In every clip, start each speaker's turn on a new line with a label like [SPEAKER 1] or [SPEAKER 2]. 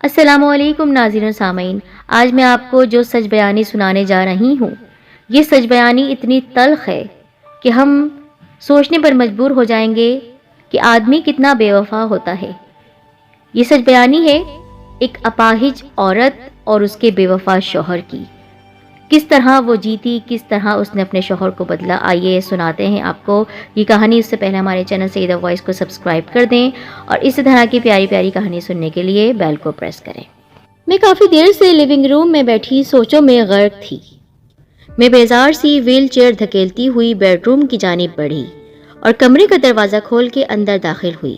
[SPEAKER 1] السلام علیکم ناظرین و سامعین، آج میں آپ کو جو سچ بیانی سنانے جا رہی ہوں، یہ سچ بیانی اتنی تلخ ہے کہ ہم سوچنے پر مجبور ہو جائیں گے کہ آدمی کتنا بے وفا ہوتا ہے۔ یہ سچ بیانی ہے ایک اپاہج عورت اور اس کے بے وفا شوہر کی۔ کس طرح وہ جیتی، کس طرح اس نے اپنے شوہر کو بدلا، آئیے سناتے ہیں آپ کو یہ کہانی۔ اس سے پہلے ہمارے چینل سیدہ وائس کو سبسکرائب کر دیں اور اس طرح کی پیاری پیاری کہانی سننے کے لیے بیل کو پریس کریں۔ میں کافی دیر سے لیونگ روم میں بیٹھی سوچوں میں غرق تھی۔ میں بیزار سی ویل چیئر دھکیلتی ہوئی بیڈ روم کی جانب بڑھی اور کمرے کا دروازہ کھول کے اندر داخل ہوئی،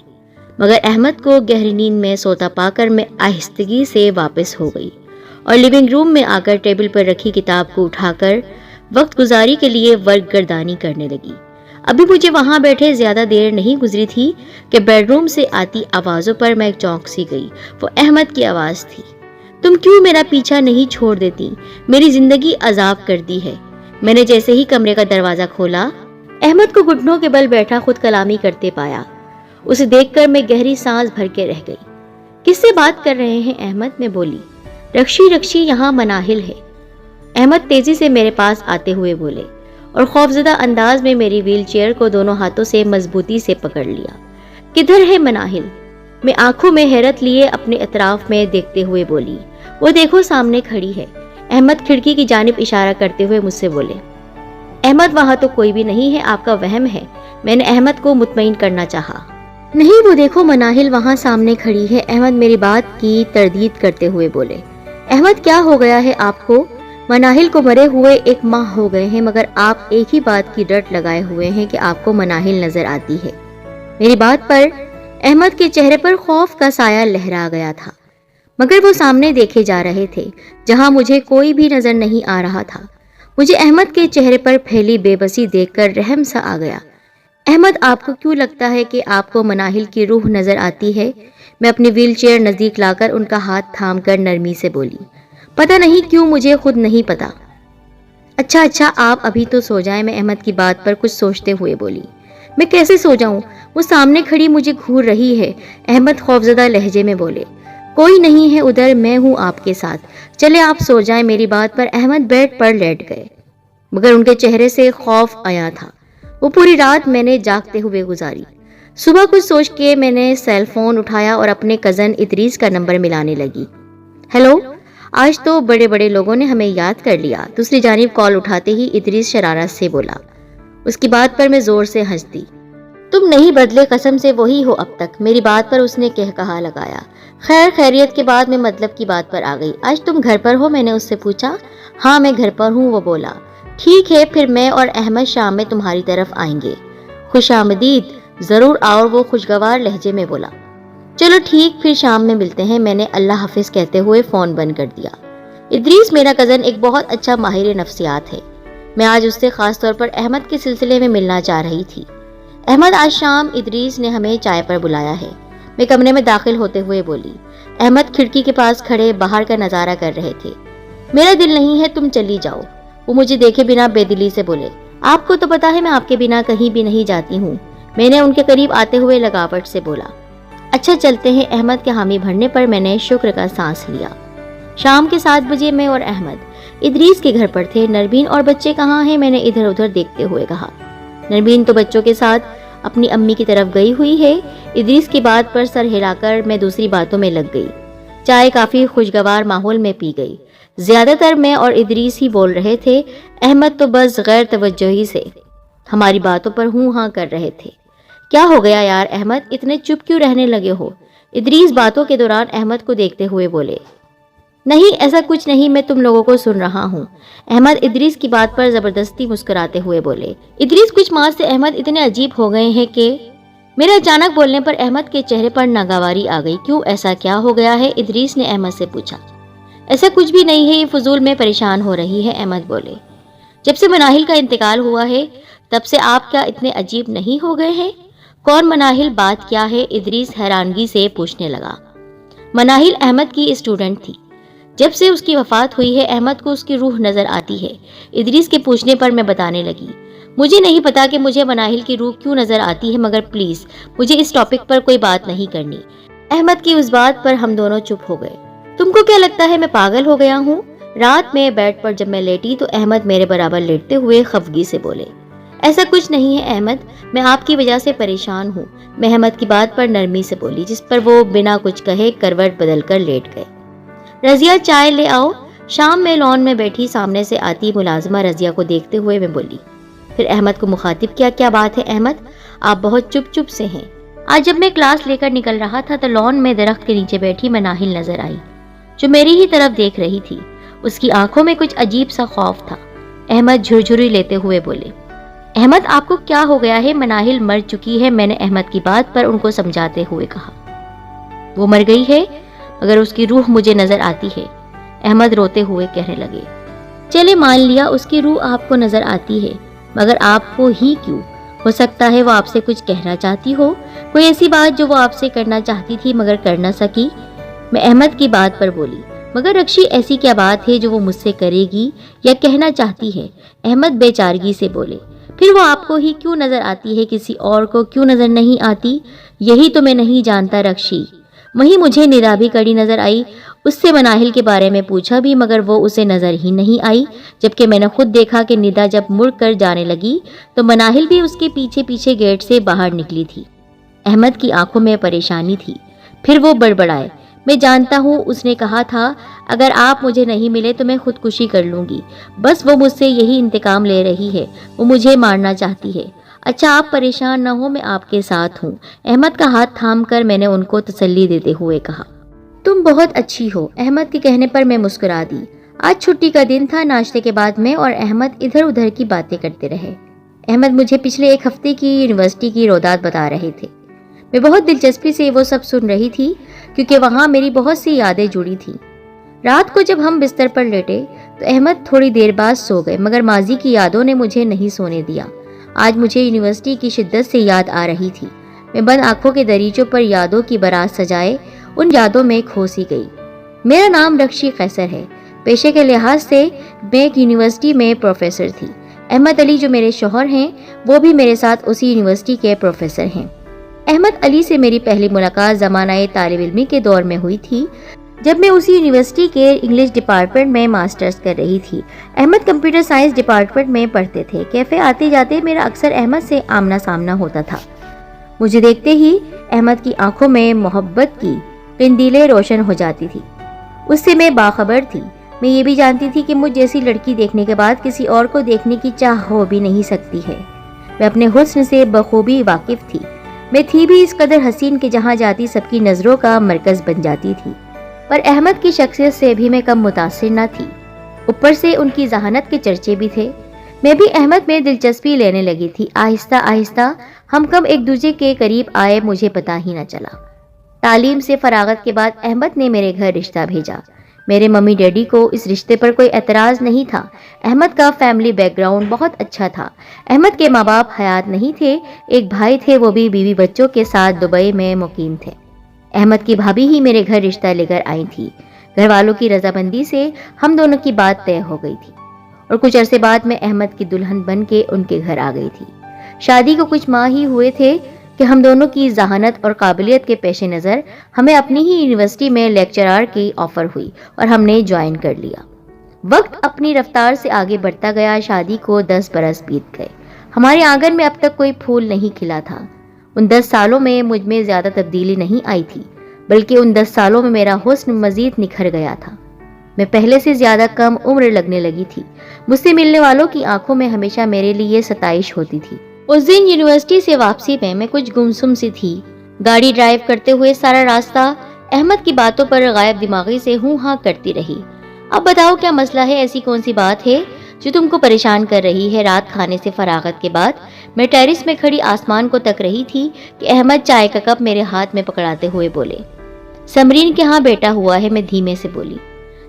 [SPEAKER 1] مگر احمد کو گہری نیند میں سوتا پا کر میں آہستگی سے واپس ہو گئی اور لیونگ روم میں آ کر ٹیبل پر رکھی کتاب کو اٹھا کر وقت گزاری کے لیے ورق گردانی کرنے لگی۔ ابھی مجھے وہاں بیٹھے زیادہ دیر نہیں گزری تھی کہ بیڈ روم سے آتی آوازوں پر میں چونک سی گئی۔ وہ احمد کی آواز تھی۔ تم کیوں میرا پیچھا نہیں چھوڑ دیتی؟ میری زندگی عذاب کر دی ہے۔ میں نے جیسے ہی کمرے کا دروازہ کھولا، احمد کو گھٹنوں کے بل بیٹھا خود کلامی کرتے پایا۔ اسے دیکھ کر میں گہری سانس بھر کے رہ گئی۔ کس سے بات کر رہے ہیں احمد؟ میں بولی۔ رکشی رکشی، یہاں مناہل ہے، احمد تیزی سے میرے پاس آتے ہوئے بولے اور خوفزدہ انداز میں میری ویل چیئر کو دونوں ہاتھوں سے مضبوطی سے پکڑ لیا۔ کدھر ہے مناہل؟ میں آنکھوں میں حیرت لیے اپنے اطراف میں دیکھتے ہوئے بولی۔ وہ دیکھو سامنے کھڑی ہے، احمد کھڑکی کی جانب اشارہ کرتے ہوئے مجھ سے بولے۔ احمد وہاں تو کوئی بھی نہیں ہے، آپ کا وہم ہے۔ میں نے احمد کو مطمئن کرنا چاہا۔ نہیں، وہ دیکھو مناہل وہاں سامنے کھڑی ہے، احمد میری بات کی تردید کرتے ہوئے بولے۔ احمد کیا ہو گیا ہے آپ کو؟ مناہل کو مرے ہوئے 1 ماہ ہو گئے ہیں، مگر آپ ایک ہی بات کی رٹ لگائے ہوئے ہیں کہ آپ کو مناہل نظر آتی ہے۔ میری بات پر احمد کے چہرے پر خوف کا سایہ لہرا گیا تھا، مگر وہ سامنے دیکھے جا رہے تھے جہاں مجھے کوئی بھی نظر نہیں آ رہا تھا۔ مجھے احمد کے چہرے پر پھیلی بے بسی دیکھ کر رحم سا آ گیا۔ احمد، آپ کو کیوں لگتا ہے کہ آپ کو مناہل کی روح نظر آتی ہے؟ میں اپنی ویل چیئر نزدیک لا کر ان کا ہاتھ تھام کر نرمی سے بولی۔ پتہ نہیں کیوں، مجھے خود نہیں پتا۔ اچھا آپ ابھی تو سو جائیں، میں احمد کی بات پر کچھ سوچتے ہوئے بولی۔ میں کیسے سو جاؤں؟ وہ سامنے کھڑی مجھے گھور رہی ہے، احمد خوفزدہ لہجے میں بولے۔ کوئی نہیں ہے ادھر، میں ہوں آپ کے ساتھ، چلے آپ سو جائیں۔ میری بات پر احمد بیڈ پر لیٹ گئے، مگر ان کے چہرے سے خوف آیا تھا۔ وہ پوری رات میں نے جاگتے ہوئے گزاری۔ صبح کچھ سوچ کے میں نے سیل فون اٹھایا اور اپنے کزن ادریس کا نمبر ملانے لگی۔ ہیلو، آج تو بڑے بڑے لوگوں نے ہمیں یاد کر لیا، دوسری جانب کال اٹھاتے ہی ادریس شرارت سے بولا۔ اس کی بات پر میں زور سے ہنس دی۔ تم نہیں بدلے، قسم سے وہی ہو اب تک۔ میری بات پر اس نے کہا لگایا۔ خیر خیریت کے بعد میں مطلب کی بات پر آ گئی۔ آج تم گھر پر ہو؟ میں نے اس سے پوچھا۔ ہاں میں گھر پر ہوں، وہ بولا۔ ٹھیک ہے، پھر میں اور احمد شام میں تمہاری طرف آئیں گے۔ خوش آمدید، ضرور آؤ، وہ خوشگوار لہجے میں بولا۔ چلو ٹھیک، پھر شام میں ملتے ہیں۔ میں نے اللہ حافظ کہتے ہوئے فون بند کر دیا۔ ادریس میرا کزن ایک بہت اچھا ماہر نفسیات ہے۔ میں آج اس سے خاص طور پر احمد کے سلسلے میں ملنا چاہ رہی تھی۔ احمد، آج شام ادریس نے ہمیں چائے پر بلایا ہے، میں کمرے میں داخل ہوتے ہوئے بولی۔ احمد کھڑکی کے پاس کھڑے باہر کا نظارہ کر رہے تھے۔ میرا دل نہیں ہے، تم چلی جاؤ، وہ مجھے دیکھے بنا بے دلی سے بولے۔ آپ کو تو پتا ہے میں آپ کے بنا کہیں بھی نہیں جاتی ہوں، میں نے ان کے قریب آتے ہوئے لگاوٹ سے بولا۔ اچھا چلتے ہیں، احمد کے حامی بھرنے پر میں نے شکر کا سانس لیا۔ شام کے 7 بجے میں اور احمد ادریس کے گھر پر تھے۔ نرمین اور بچے کہاں ہیں؟ میں نے ادھر ادھر دیکھتے ہوئے کہا۔ نرمین تو بچوں کے ساتھ اپنی امی کی طرف گئی ہوئی ہے۔ ادریس کی بات پر سر ہلا کر میں دوسری باتوں میں لگ گئی۔ چائے کافی خوشگوار ماحول میں پی گئی۔ زیادہ تر میں اور ادریس ہی بول رہے تھے، احمد تو بس غیر توجہی سے ہماری باتوں پر ہوں ہاں کر رہے تھے۔ کیا ہو گیا یار احمد، اتنے چپ کیوں رہنے لگے ہو؟ ادریس باتوں کے دوران احمد کو دیکھتے ہوئے بولے۔ نہیں ایسا کچھ نہیں، میں تم لوگوں کو سن رہا ہوں، احمد ادریس کی بات پر زبردستی مسکراتے ہوئے بولے۔ ادریس کچھ ماہ سے احمد اتنے عجیب ہو گئے ہیں کہ میرے اچانک بولنے پر احمد کے چہرے پر ناگواری آ گئی۔ کیوں، ایسا کیا ہو گیا ہے؟ ادریس نے احمد سے پوچھا۔ ایسا کچھ بھی نہیں ہے، یہ فضول میں پریشان ہو رہی ہے، احمد بولے۔ جب سے مناہل کا انتقال ہوا ہے تب سے آپ کیا اتنے عجیب نہیں ہو گئے ہیں؟ کون مناہل، بات کیا ہے؟ ادریس حیرانگی سے پوچھنے لگا۔ مناہل احمد کی اسٹوڈنٹ تھی، جب سے اس کی وفات ہوئی ہے احمد کو اس کی روح نظر آتی ہے۔ ادریس کے پوچھنے پر میں بتانے لگی۔ مجھے نہیں پتا کہ مجھے مناہل کی روح کیوں نظر آتی ہے، مگر پلیز مجھے اس ٹاپک پر کوئی بات نہیں کرنی۔ احمد کی اس بات پر ہم دونوں چپ ہو گئے۔ تم کو کیا لگتا ہے میں پاگل ہو گیا ہوں؟ رات میں بیڈ پر جب میں لیٹی تو احمد میرے برابر لیٹتے ہوئے خفگی سے بولے، ایسا کچھ نہیں ہے احمد، میں آپ کی وجہ سے پریشان ہوں۔ میں احمد کی بات پر نرمی سے بولی، جس پر وہ بنا کچھ کہے کروٹ بدل کر لیٹ گئے۔ رضیہ چائے لے آؤ۔ شام میں لان میں بیٹھی سامنے سے آتی ملازمہ رضیہ کو دیکھتے ہوئے میں بولی۔ پھر احمد کو مخاطب کیا، کیا بات ہے احمد، آپ بہت چپ چپ سے ہیں؟ آج جب میں کلاس لے کر نکل رہا تھا تو لان میں درخت کے نیچے بیٹھی مناہل نظر آئی، جو میری ہی طرف دیکھ رہی تھی۔ اس کی آنکھوں میں کچھ عجیب سا خوف تھا۔ احمد جھرجھری لیتے ہوئے بولے، احمد آپ کو کیا ہو گیا ہے؟ مناہل مر چکی ہے، میں نے احمد کی بات پر ان کو سمجھاتے ہوئے کہا۔ وہ مر گئی ہے مگر اس کی روح مجھے نظر آتی ہے، احمد روتے ہوئے کہنے لگے۔ چلے مان لیا اس کی روح آپ کو نظر آتی ہے، مگر آپ کو ہی کیوں؟ ہو سکتا ہے وہ آپ سے کچھ کہنا چاہتی ہو، کوئی ایسی بات جو وہ آپ سے کرنا چاہتی تھی مگر کر نہ سکی۔ میں احمد کی بات پر بولی، مگر رکشی ایسی کیا بات ہے جو وہ مجھ سے کرے گی یا کہنا چاہتی ہے؟ احمد بے چارگی سے بولے، پھر وہ آپ کو ہی کیوں نظر آتی ہے، کسی اور کو کیوں نظر نہیں آتی؟ یہی تو میں نہیں جانتا رکشی۔ وہیں مجھے ندا بھی کڑی نظر آئی، اس سے مناہل کے بارے میں پوچھا بھی مگر وہ اسے نظر ہی نہیں آئی، جبکہ میں نے خود دیکھا کہ ندا جب مڑ کر جانے لگی تو مناہل بھی اس کے پیچھے پیچھے گیٹ سے باہر نکلی تھی۔ احمد کی آنکھوں میں پریشانی تھی، پھر وہ بڑبڑائے، میں جانتا ہوں اس نے کہا تھا اگر آپ مجھے نہیں ملے تو میں خودکشی کر لوں گی، بس وہ مجھ سے یہی انتقام لے رہی ہے، وہ مجھے مارنا چاہتی ہے۔ اچھا آپ پریشان نہ ہو، میں آپ کے ساتھ ہوں، احمد کا ہاتھ تھام کر میں نے ان کو تسلی دیتے ہوئے کہا۔ تم بہت اچھی ہو، احمد کے کہنے پر میں مسکرا دی۔ آج چھٹی کا دن تھا، ناشتے کے بعد میں اور احمد ادھر ادھر کی باتیں کرتے رہے۔ احمد مجھے پچھلے ایک ہفتے کی یونیورسٹی کی رویداد بتا رہے تھے۔ میں بہت دلچسپی سے وہ سب سن رہی تھی کیونکہ وہاں میری بہت سی یادیں جڑی تھیں۔ رات کو جب ہم بستر پر لیٹے تو احمد تھوڑی دیر بعد سو گئے، مگر ماضی کی یادوں نے مجھے نہیں سونے دیا۔ آج مجھے یونیورسٹی کی شدت سے یاد آ رہی تھی۔ میں بند آنکھوں کے دریچوں پر یادوں کی بارات سجائے ان یادوں میں کھو سی گئی۔ میرا نام رکشی قیصر ہے، پیشے کے لحاظ سے میں ایک یونیورسٹی میں پروفیسر تھی۔ احمد علی جو میرے شوہر ہیں وہ بھی میرے ساتھ اسی یونیورسٹی کے پروفیسر ہیں۔ احمد علی سے میری پہلی ملاقات زمانہ طالب علمی کے دور میں ہوئی تھی، جب میں اسی یونیورسٹی کے انگلش ڈپارٹمنٹ میں ماسٹرز کر رہی تھی۔ احمد کمپیوٹر سائنس ڈپارٹمنٹ میں پڑھتے تھے۔ کیفے آتے جاتے میرا اکثر احمد سے آمنا سامنا ہوتا تھا۔ مجھے دیکھتے ہی احمد کی آنکھوں میں محبت کی قندیلیں روشن ہو جاتی تھی۔ اس سے میں باخبر تھی۔ میں یہ بھی جانتی تھی کہ مجھ جیسی لڑکی دیکھنے کے بعد کسی اور کو دیکھنے کی چاہ ہو بھی نہیں سکتی ہے۔ میں اپنے حسن سے بخوبی واقف تھی۔ میں تھی بھی اس قدر حسین کہ جہاں جاتی سب کی نظروں کا مرکز بن جاتی تھی، پر احمد کی شخصیت سے بھی میں کم متاثر نہ تھی۔ اوپر سے ان کی ذہانت کے چرچے بھی تھے۔ میں بھی احمد میں دلچسپی لینے لگی تھی۔ آہستہ آہستہ ہم کب ایک دوسرے کے قریب آئے مجھے پتہ ہی نہ چلا۔ تعلیم سے فراغت کے بعد احمد نے میرے گھر رشتہ بھیجا۔ میرے ممی ڈیڈی کو اس رشتے پر کوئی اعتراض نہیں تھا۔ احمد کا فیملی بیک گراؤنڈ بہت اچھا تھا۔ احمد کے ماں باپ حیات نہیں تھے، ایک بھائی تھے، وہ بھی بیوی بچوں کے ساتھ دبئی میں مقیم تھے۔ احمد کی بھابھی ہی میرے گھر رشتہ لے کر آئی تھی۔ گھر والوں کی رضامندی سے ہم دونوں کی بات طے ہو گئی تھی اور کچھ عرصے بعد میں احمد کی دلہن بن کے ان کے گھر آ گئی تھی۔ شادی کو کچھ ماہ ہی ہوئے تھے کہ ہم دونوں کی ذہانت اور قابلیت کے پیش نظر ہمیں اپنی ہی یونیورسٹی میں لیکچرار کی آفر ہوئی اور ہم نے جوائن کر لیا۔ وقت اپنی رفتار سے آگے بڑھتا گیا۔ شادی کو 10 برس بیت گئے۔ ہمارے آنگن میں اب تک کوئی پھول نہیں کھلا تھا۔ ان 10 سالوں میں مجھ میں زیادہ تبدیلی نہیں آئی تھی، بلکہ ان 10 سالوں میں میرا حسن مزید نکھر گیا تھا۔ میں پہلے سے زیادہ کم عمر لگنے لگی تھی۔ مجھ سے ملنے والوں کی آنکھوں میں ہمیشہ میرے لیے ستائش ہوتی تھی۔ اس دن یونیورسٹی سے واپسی میں کچھ گمسم سی تھی۔ گاڑی ڈرائیو کرتے ہوئے سارا راستہ احمد کی باتوں پر غائب دماغی سے ہوں ہاں کرتی رہی۔ اب بتاؤ کیا مسئلہ ہے، ایسی کون سی بات ہے جو تم کو پریشان کر رہی ہے؟ رات کھانے سے فراغت کے بعد میں ٹیرس میں کھڑی آسمان کو تک رہی تھی کہ احمد چائے کا کپ میرے ہاتھ میں پکڑاتے ہوئے بولے، سمرین کے ہاں بیٹا ہوا ہے۔ میں دھیمے سے بولی۔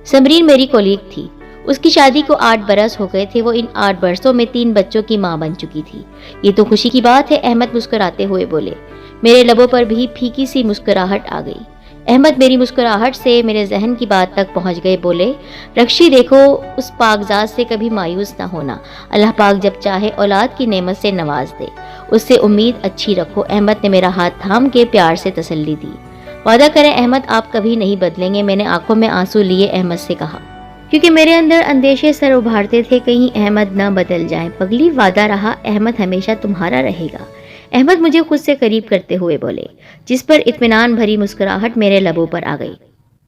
[SPEAKER 1] سمرین میری کولیگ تھی۔ اس کی شادی کو 8 برس ہو گئے تھے۔ وہ ان 8 برسوں میں 3 بچوں کی ماں بن چکی تھی۔ یہ تو خوشی کی بات ہے، احمد مسکراتے ہوئے بولے۔ میرے لبوں پر بھی پھیکی سی مسکراہٹ آ گئی۔ احمد میری مسکراہٹ سے میرے ذہن کی بات تک پہنچ گئے، بولے، رکشی دیکھو، اس پاک ذات سے کبھی مایوس نہ ہونا۔ اللہ پاک جب چاہے اولاد کی نعمت سے نواز دے، اس سے امید اچھی رکھو۔ احمد نے میرا ہاتھ تھام کے پیار سے تسلی دی۔ وعدہ کریں احمد آپ کبھی نہیں بدلیں گے، میں نے آنکھوں میں آنسو لیے احمد سے کہا، کیونکہ میرے اندر اندیشے سر ابھارتے تھے کہیں احمد نہ بدل جائیں۔ پگلی وعدہ رہا، احمد ہمیشہ تمہارا رہے گا، احمد مجھے خود سے قریب کرتے ہوئے بولے، جس پر اطمینان بھری مسکراہٹ میرے لبوں پر آ گئی۔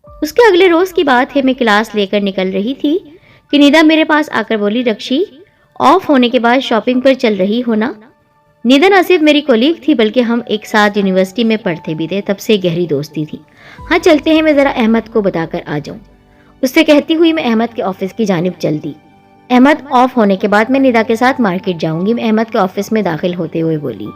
[SPEAKER 1] اس کے اگلے روز کی بات ہے، میں کلاس لے کر نکل رہی تھی کہ ندا میرے پاس آ کر بولی، رکشی آف ہونے کے بعد شاپنگ پر چل رہی ہو نا؟ ندا نہ صرف میری کولیگ تھی بلکہ ہم ایک ساتھ یونیورسٹی میں پڑھتے بھی تھے، تب سے گہری دوستی تھی۔ ہاں چلتے ہیں، میں ذرا احمد کو بتا کر آ جاؤں، اس سے کہتی ہوئی میں احمد کے آفس کی جانب چل دی۔ احمد آف ہونے کے بعد میں ندا کے ساتھ مارکیٹ جاؤں گی، میں احمد کے آفس میں داخل ہوتے ہوئے بولی۔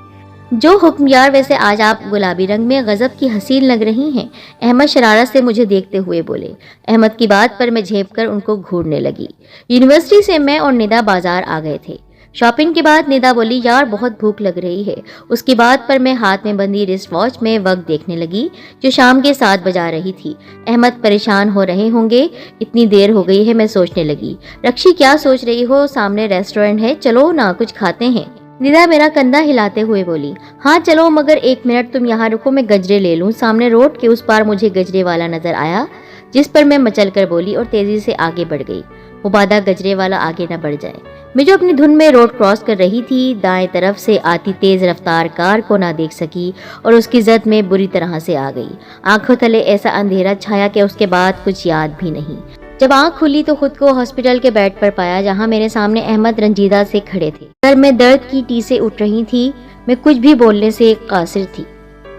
[SPEAKER 1] جو حکم یار، ویسے آج آپ گلابی رنگ میں غضب کی حسین لگ رہی ہیں، احمد شرارت سے مجھے دیکھتے ہوئے بولے۔ احمد کی بات پر میں جھیپ کر ان کو گھورنے لگی۔ یونیورسٹی سے میں اور ندا بازار آ گئے تھے۔ شاپنگ کے بعد ندا بولی، یار بہت بھوک لگ رہی ہے۔ اس کی بات پر میں ہاتھ میں بندی رسٹ واچ میں وقت دیکھنے لگی جو شام کے 7 بجا رہی تھی۔ احمد پریشان ہو رہے ہوں گے، اتنی دیر ہو گئی ہے، میں سوچنے لگی۔ رکشی کیا سوچ رہی ہو، سامنے ریسٹورنٹ ہے، چلو نا کچھ کھاتے ہیں۔ ندا میرا کندھا ہلاتے ہوئے بولی، ہاں چلو، مگر 1 منٹ تم یہاں رکو، میں گجرے لے لوں۔ سامنے روڈ کے اس پار مجھے گجرے والا نظر آیا، جس پر میں مچل کر بولی اور تیزی سے آگے بڑھ گئی، مبادا گجرے والا آگے نہ بڑھ جائے۔ میں جو اپنی دھن میں روڈ کراس کر رہی تھی، دائیں طرف سے آتی تیز رفتار کار کو نہ دیکھ سکی اور اس کی زد میں بری طرح سے آ گئی۔ آنکھوں تلے ایسا اندھیرا چھایا کہ اس کے بعد کچھ یاد بھی نہیں۔ جب آنکھ کھلی تو خود کو ہاسپٹل کے بیڈ پر پایا، جہاں میرے سامنے احمد رنجیدہ سے کھڑے تھے۔ سر میں درد کی ٹیسیں اٹھ رہی تھی، میں کچھ بھی بولنے سے قاصر تھی۔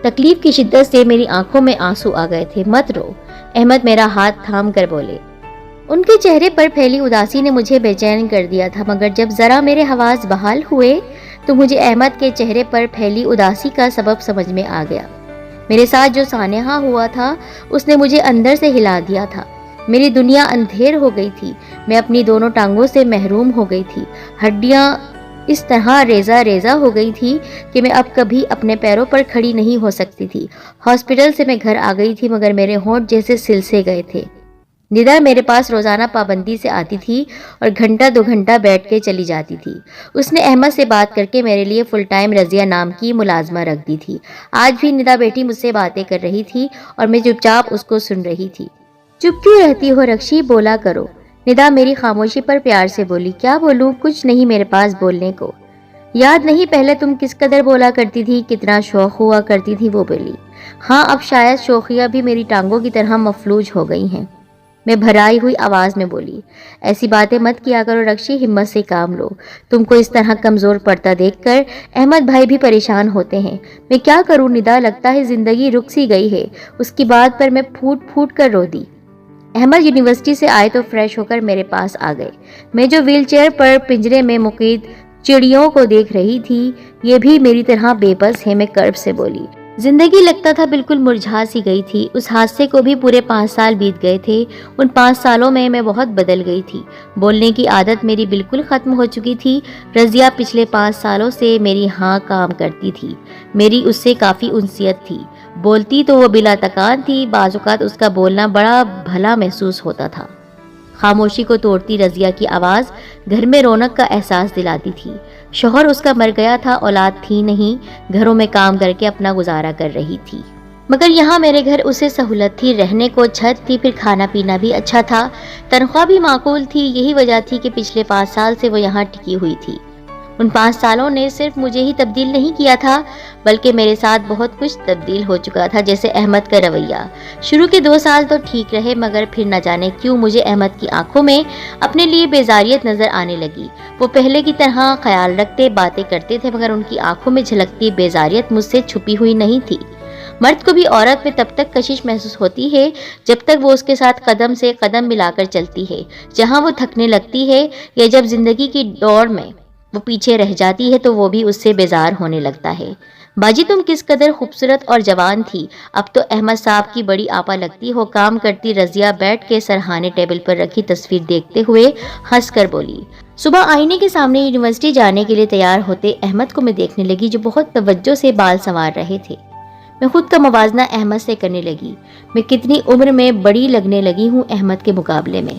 [SPEAKER 1] تکلیف کی شدت سے میری آنکھوں میں آنسو آ گئے تھے۔ مت رو، احمد میرا ہاتھ تھام کر بولے۔ ان کے چہرے پر پھیلی اداسی نے مجھے بے چین کر دیا تھا، مگر جب ذرا میرے حواس بحال ہوئے تو مجھے احمد کے چہرے پر پھیلی اداسی کا سبب سمجھ میں آ گیا۔ میرے ساتھ جو سانحہ ہوا تھا اس نے مجھے اندر سے ہلا دیا تھا۔ میری دنیا اندھیر ہو گئی تھی، میں اپنی دونوں ٹانگوں سے محروم ہو گئی تھی، ہڈیاں اس طرح ریزہ ریزہ ہو گئی تھی کہ میں اب کبھی اپنے پیروں پر کھڑی نہیں ہو سکتی تھی۔ ہاسپٹل سے میں گھر آ گئی تھی، مگر میرے ہونٹ جیسے سلسے گئے تھے۔ ندا میرے پاس روزانہ پابندی سے آتی تھی اور گھنٹہ 2 گھنٹہ بیٹھ کے چلی جاتی تھی۔ اس نے احمد سے بات کر کے میرے لیے فل ٹائم رضیہ نام کی ملازمہ رکھ دی تھی۔ آج بھی ندا بیٹی مجھ سے باتیں کر رہی تھی اور میں چپ چاپ اس کو سن رہی تھی۔ چپ کیوں رہتی ہو رکشی، بولا کرو۔ ندا میری خاموشی پر پیار سے بولی۔ کیا بولوں، کچھ نہیں میرے پاس بولنے کو۔ یاد نہیں پہلے تم کس قدر بولا کرتی تھی، کتنا شوق ہوا کرتی تھی، وہ بولی۔ ہاں اب شاید شوخیاں بھی میری ٹانگوں کی طرح مفلوج ہو گئی ہیں، میں بھرائی ہوئی آواز میں بولی۔ ایسی باتیں مت کیا کرو رکشی، ہمت سے کام لو۔ تم کو اس طرح کمزور پڑتا دیکھ کر احمد بھائی بھی پریشان ہوتے ہیں۔ میں کیا کروں ندا، لگتا ہے زندگی رک سی گئی ہے۔ اس کی بات پر میں پھوٹ پھوٹ کر رو دی۔ احمد یونیورسٹی سے آئے تو فریش ہو کر میرے پاس آ گئے۔ میں جو ویل چیئر پر پنجرے میں مقید چڑیوں کو دیکھ رہی تھی، یہ بھی میری طرح بے بس ہے، میں کرب سے بولی۔ زندگی لگتا تھا بالکل مرجھا سی گئی تھی۔ اس حادثے کو بھی پورے 5 سال بیت گئے تھے۔ ان 5 سالوں میں میں بہت بدل گئی تھی۔ بولنے کی عادت میری بالکل ختم ہو چکی تھی۔ رضیہ پچھلے 5 سالوں سے میری ہاں کام کرتی تھی، میری اس سے کافی انسیت تھی۔ بولتی تو وہ بلا تکان تھی، بعض اوقات اس کا بولنا بڑا بھلا محسوس ہوتا تھا۔ خاموشی کو توڑتی رضیہ کی آواز گھر میں رونق کا احساس دلاتی تھی۔ شوہر اس کا مر گیا تھا، اولاد تھی نہیں، گھروں میں کام کر کے اپنا گزارا کر رہی تھی۔ مگر یہاں میرے گھر اسے سہولت تھی، رہنے کو چھت تھی، پھر کھانا پینا بھی اچھا تھا، تنخواہ بھی معقول تھی۔ یہی وجہ تھی کہ پچھلے 5 سال سے وہ یہاں ٹکی ہوئی تھی۔ ان 5 سالوں نے صرف مجھے ہی تبدیل نہیں کیا تھا، بلکہ میرے ساتھ بہت کچھ تبدیل ہو چکا تھا، جیسے احمد کا رویہ۔ شروع کے 2 سال تو ٹھیک رہے، مگر پھر نہ جانے کیوں مجھے احمد کی آنکھوں میں اپنے لیے بیزاریت نظر آنے لگی۔ وہ پہلے کی طرح خیال رکھتے، باتیں کرتے تھے، مگر ان کی آنکھوں میں جھلکتی بیزاریت مجھ سے چھپی ہوئی نہیں تھی۔ مرد کو بھی عورت میں تب تک کشش محسوس ہوتی ہے جب تک وہ اس کے ساتھ قدم سے قدم ملا کر چلتی ہے۔ جہاں وہ تھکنے لگتی ہے یا جب زندگی کی دوڑ میں وہ پیچھے رہ جاتی ہے تو وہ بھی اس سے بیزار ہونے لگتا ہے۔ باجی تم کس قدر خوبصورت اور جوان تھی، اب تو احمد صاحب کی بڑی آپا لگتی ہو، کام کرتی رضیہ بیٹھ کے سرہانے ٹیبل پر رکھی تصویر دیکھتے ہوئے ہنس کر بولی۔ صبح آئینے کے سامنے یونیورسٹی جانے کے لیے تیار ہوتے احمد کو میں دیکھنے لگی، جو بہت توجہ سے بال سنوار رہے تھے۔ میں خود کا موازنہ احمد سے کرنے لگی، میں کتنی عمر میں بڑی لگنے لگی ہوں احمد کے مقابلے میں۔